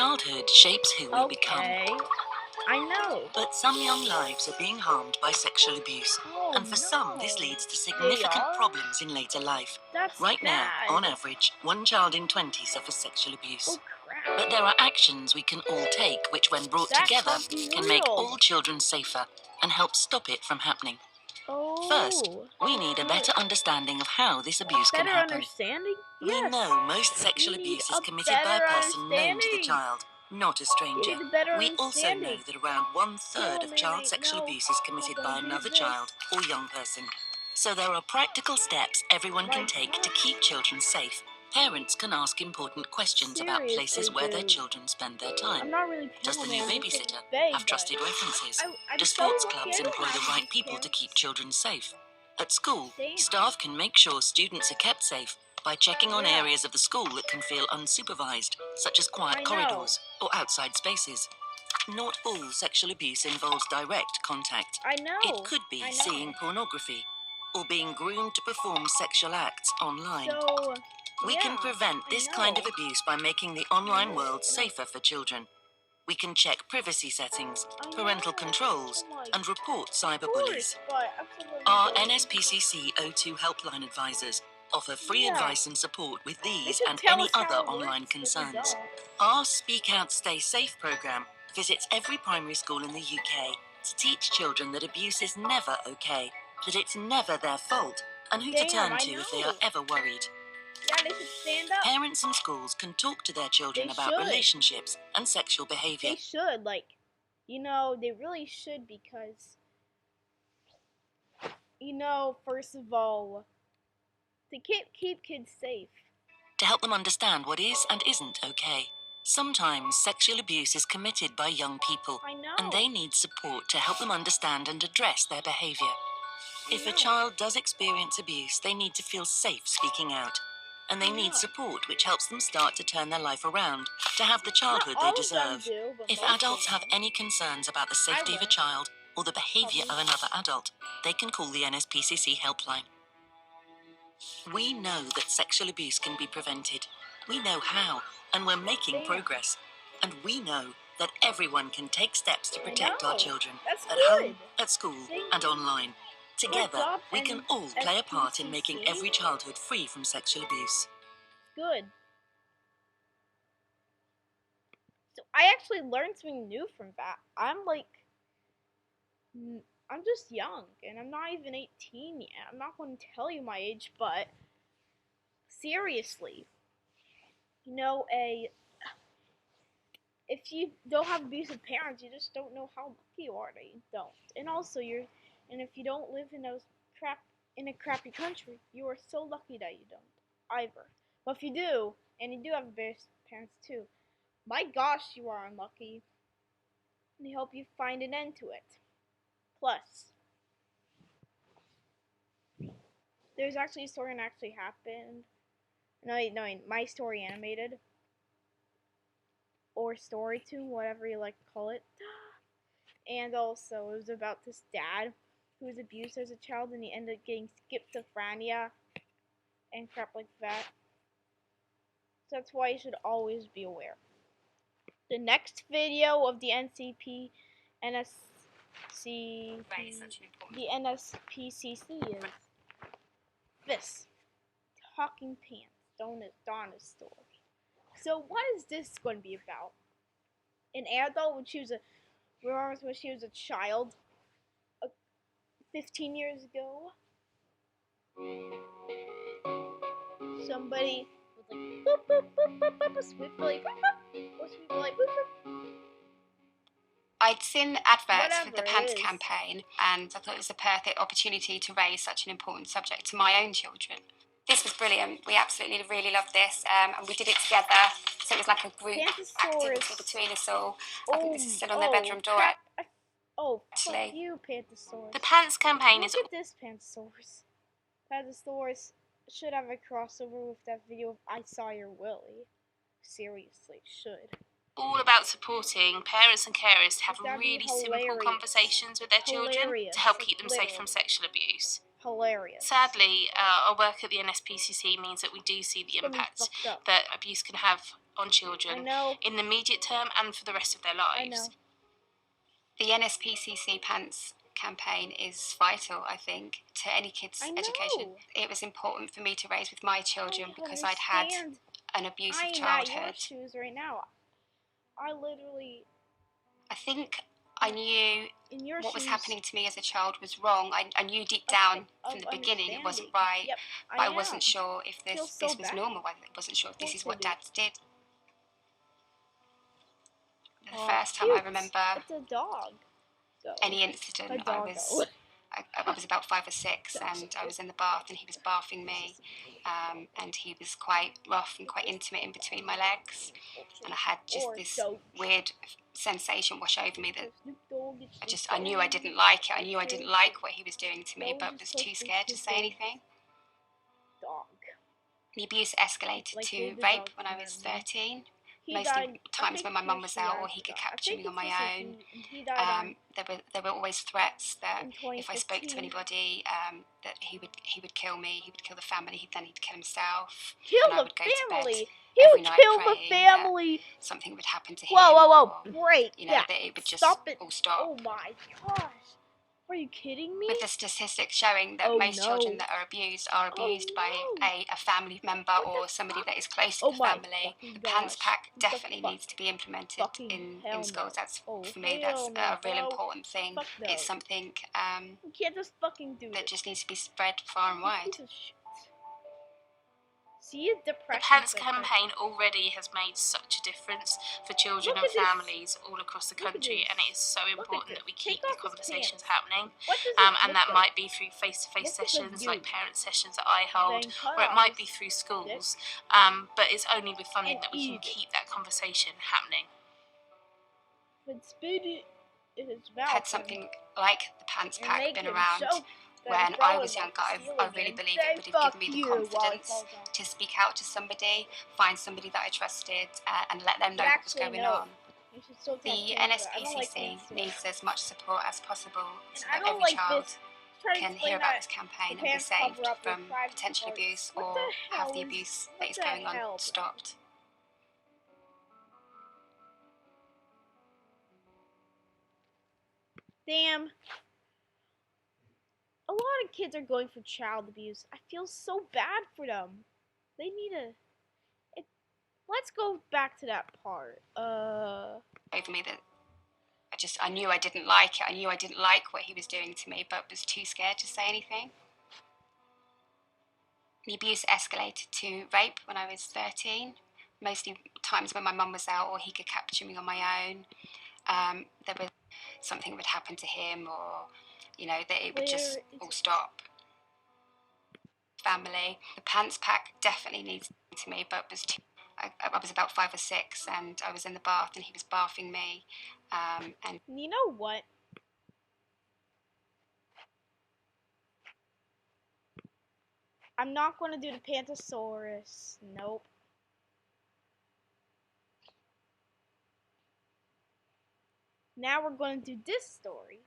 Childhood shapes who we become. I know. But some young lives are being harmed by sexual abuse. And for some, this leads to significant problems in later life. Right now, on average, 1 child in 20 suffers sexual abuse. But there are actions we can all take which, when brought together, can make all children safer and help stop it from happening. First, we need a better understanding of how this abuse can happen. We know most sexual abuse is committed by a person known to the child, not a stranger. We also know that around 1/3 of child sexual abuse is committed by another child or young person. So there are practical steps everyone can take to keep children safe. Parents can ask important questions about places where their children spend their time. Does the new babysitter have trusted references? Do sports clubs employ the right people to keep children safe? At school, staff can make sure students are kept safe by checking on areas of the school that can feel unsupervised, such as quiet corridors or outside spaces. Not all sexual abuse involves direct contact. It could be seeing pornography or being groomed to perform sexual acts online. We can prevent this kind of abuse by making the online world safer for children. We can check privacy settings, parental controls, and report cyberbullies. Our NSPCC O2 helpline advisors offer free advice and support with these and any other online concerns. Our Speak Out Stay Safe programme visits every primary school in the UK to teach children that abuse is never okay, that it's never their fault, and who to turn to if they are ever worried. Yeah, they should stand up. Parents and schools can talk to their children about relationships and sexual behaviour. They should, they really should, because, first of all, to keep kids safe. To help them understand what is and isn't okay. Sometimes sexual abuse is committed by young people, and they need support to help them understand and address their behaviour. If a child does experience abuse, they need to feel safe speaking out. And they need support which helps them start to turn their life around, to have the childhood they deserve. If adults have any concerns about the safety of a child or the behaviour of another adult, they can call the NSPCC helpline. We know that sexual abuse can be prevented. We know how, and we're making progress. And we know that everyone can take steps to protect our children, at home, at school, and online. Together, we can all play a part in making every childhood free from sexual abuse. Good. So I actually learned something new from that. I'm just young, and I'm not even 18 yet. I'm not going to tell you my age, but seriously, if you don't have abusive parents, you just don't know how lucky you are that you don't. And also, if you don't live in a crappy country, you are so lucky that you don't either. But if you do, and you do have abusive parents too, my gosh, you are unlucky. And I hope you find an end to it. Plus, there's actually a story that actually happened. No, my story animated. Or story tune, whatever you like to call it. And also, it was about this dad who was abused as a child, and he ended up getting schizophrenia and crap like that. So that's why you should always be aware. The next video of the NSPCC is this. Talking Pants, Donna's story. So what is this going to be about? An adult when she was a child 15 years ago. Somebody was like boop boop boop boop boop, a sweet boy boop boop, or sweet boy boop boop. I'd seen adverts for the Pants campaign, and I thought it was a perfect opportunity to raise such an important subject to my own children. This was brilliant. We absolutely really loved this, and we did it together. So it was like a group activity between us all. I think this is still on their bedroom door. Actually, fuck you, Pantosaurus. The Pants campaign is... Look at this, Pantosaurus. Pantosaurus should have a crossover with that video of I Saw Your Willy. Seriously, should. All about supporting parents and carers to have really simple conversations with their children to help keep them safe from sexual abuse. hilarious. Sadly, our work at the NSPCC means that we do see the impact that abuse can have on children in the immediate term and for the rest of their lives. The NSPCC Pants campaign is vital, I think, to any kid's education. It was important for me to raise with my children because I'd had an abusive childhood. I'm at your shoes right now. I literally... I think I knew what was happening to me as a child was wrong. I knew deep down from the beginning it wasn't right, but I wasn't sure if this was normal. I wasn't sure if this is what dads did. The first time I remember any incident, I was about 5 or 6, and I was in the bath, and he was bathing me, and he was quite rough and quite intimate in between my legs, and I had just this weird sensation wash over me that I knew I didn't like it. I knew I didn't like what he was doing to me, but was too scared to say anything. The abuse escalated to rape when I was 13. Mostly times when my mum was out or he could capture me on my own. There were always threats that if I spoke to anybody, that he would kill me, he would kill the family, then he'd kill himself. And I would go to bed every night praying that something would happen to him. Whoa, break. You know, that it would just all stop. Oh my gosh. Are you kidding me? With the statistics showing that most children that are abused by a family member or somebody that is close to the family. The Pants Pack definitely needs to be implemented in schools. That's for me, that's a real important thing. It's something you can't just fucking do that just needs to be spread far and wide. The Pants campaign already has made such a difference for children and families all across the country, and it is so important that we keep the conversations happening. And that might be through face-to-face sessions, like parent sessions that I hold, or it might be through schools. But it's only with funding that we can keep that conversation happening. Had something like the Pants Pack been around when I was younger, I really believe it would have given me the confidence to speak out to somebody, find somebody that I trusted, and let them know what was going on. The NSPCC needs as much support as possible so that every child can hear about this campaign and be saved from potential abuse or have the abuse that is going on stopped. Damn. A lot of kids are going for child abuse. I feel so bad for them. They need a... Let's go back to that part. Over me that I knew I didn't like it. I knew I didn't like what he was doing to me, but was too scared to say anything. The abuse escalated to rape when I was 13. Mostly times when my mum was out or he could capture me on my own. There was something would happen to him, or you know, that it would just all stop. Family. The Pants Pack definitely needs to me, but was too... I was about 5 or 6, and I was in the bath, and he was bathing me. And you know what? I'm not going to do the Pantosaurus. Nope. Now we're going to do this story.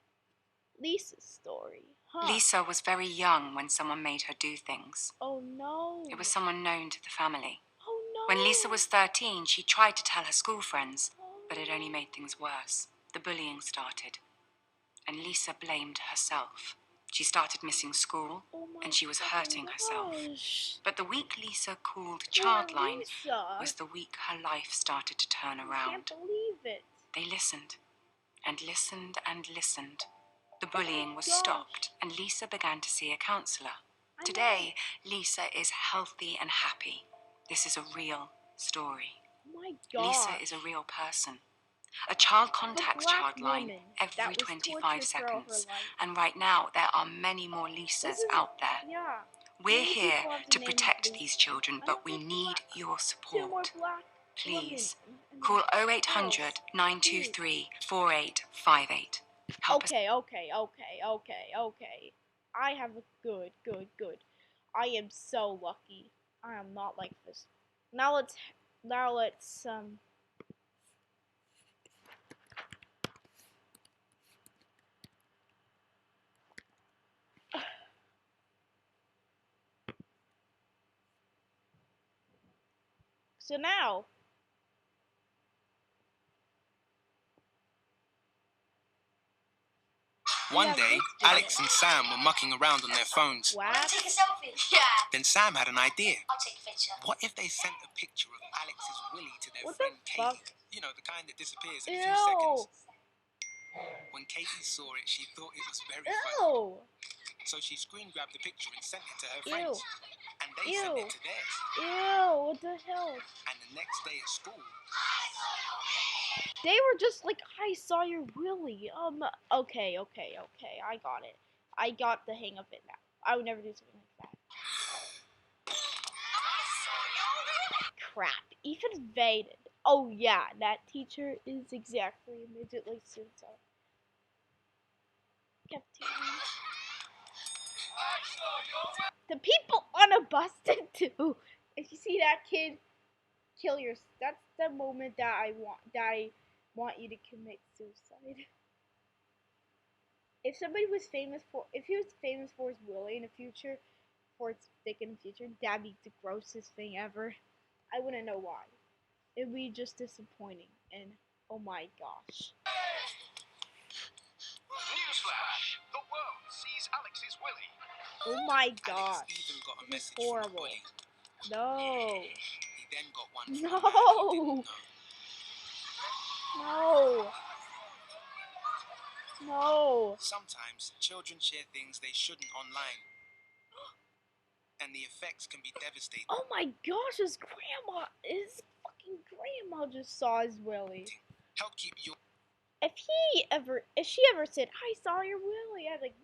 Lisa's story. Lisa was very young when someone made her do things. Oh no. It was someone known to the family. Oh no. When Lisa was 13, she tried to tell her school friends, but it only made things worse. The bullying started, and Lisa blamed herself. She started missing school, and she was hurting herself. But the week Lisa called Childline was the week her life started to turn around. I can't believe it. They listened, and listened, and listened. The bullying was stopped, and Lisa began to see a counsellor. Today, Lisa is healthy and happy. This is a real story. Oh my God. Lisa is a real person. A child contacts Childline every 25 seconds, and right now there are many more Lisas out there. Yeah. We're here to protect these children, but we need your support. Please, call 0800 923 4858. Okay. I have a good. I am so lucky. I am not like this. Now let's So now, one day, Alex and Sam were mucking around on their phones. what? Take a selfie. Yeah. Then Sam had an idea. I'll take a picture. What if they sent a picture of Alex's willy to their What friend the fuck? Katie? You know, the kind that disappears in a few seconds. When Katie saw it, she thought it was very funny. Ew. So she screen grabbed the picture and sent it to her Ew. friends. And they sent it to theirs. Ew, what the hell? And the next day at school, They were just like, I saw your willy. Okay, I got it. I got the hang of it now. I would never do something like that. Crap. Ethan evaded. Oh yeah, that teacher is exactly a midget like suicide. The people on a bus did too. If you see that kid, kill yourself. That's the moment that I want you to commit suicide. If somebody was famous for, if he was famous for his willy in the future, for its dick in the future, that'd be the grossest thing ever. I wouldn't know why. It'd be just disappointing, and oh my gosh. newsflash! The world sees Alex's willy. Oh my gosh. Alex even got a This is message from a horrible. bully. No. He then got one from No. a man he didn't know. No. No. Sometimes children share things they shouldn't online. And the effects can be devastating. Oh my gosh, his fucking grandma just saw his willy. Help keep your... If she ever said, I saw your willy, I'd be like,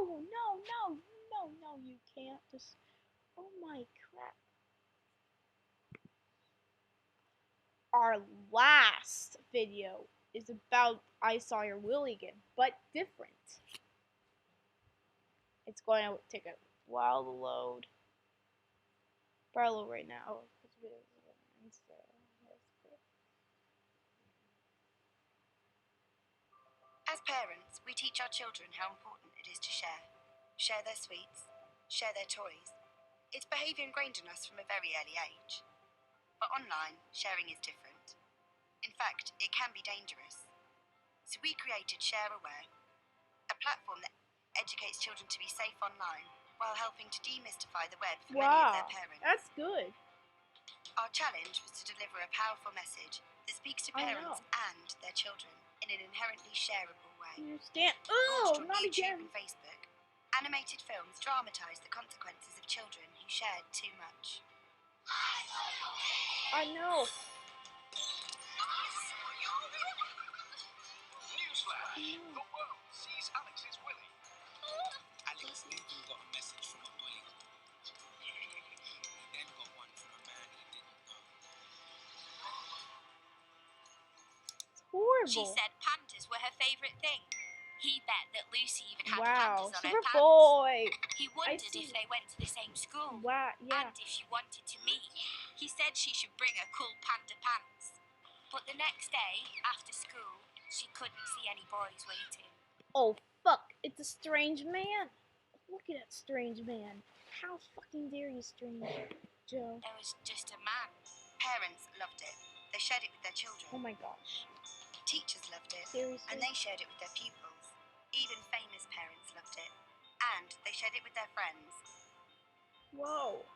no, you can't just, oh my crap. Our last video is about I saw your willy again, but different. It's going to take a while to load. Probably right now. As parents, we teach our children how important it is to share. Share their sweets, share their toys. It's behaviour ingrained in us from a very early age. But online, sharing is different. In fact, it can be dangerous. So we created ShareAware, a platform that educates children to be safe online while helping to demystify the web for many of their parents. That's good. Our challenge was to deliver a powerful message that speaks to parents and their children in an inherently shareable way. Understand? Launched on Not YouTube again. and Facebook, animated films dramatise the consequences of children who shared too much. I know. Newsflash! The world sees Alex's willy. Alex even got a message from a bully. He then got one from a man he didn't know. It's horrible. She said pandas were her favourite thing. He bet that Lucy even had Wow, pandas on her super pants. boy. He wondered if they went to the same school. Wow, yeah. And if she wanted to meet. He said she should bring her cool panda pants. But the next day, after school, she couldn't see any boys waiting. Oh fuck! It's a strange man. Look at that strange man. How fucking dare you, strange Joe? There was just a man. Parents loved it. They shared it with their children. Oh my gosh. Teachers loved it. Seriously? And they shared it with their pupils. Even famous parents loved it. And they shared it with their friends. Whoa.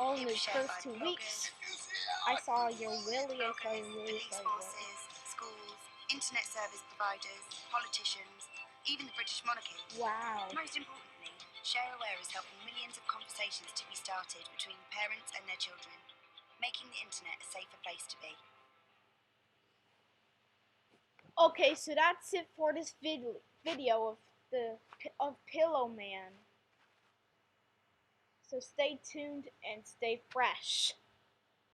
All in It the was shared first by 2 weeks. bloggers, I saw your willy, I saw your bloggers, willy, police I saw your willy. forces, schools, internet service providers, politicians, even the British monarchy. Wow. Most importantly, ShareAware is helping millions of conversations to be started between parents and their children, making the internet a safer place to be. Okay, so that's it for this video of Pillow Man. So stay tuned and stay fresh.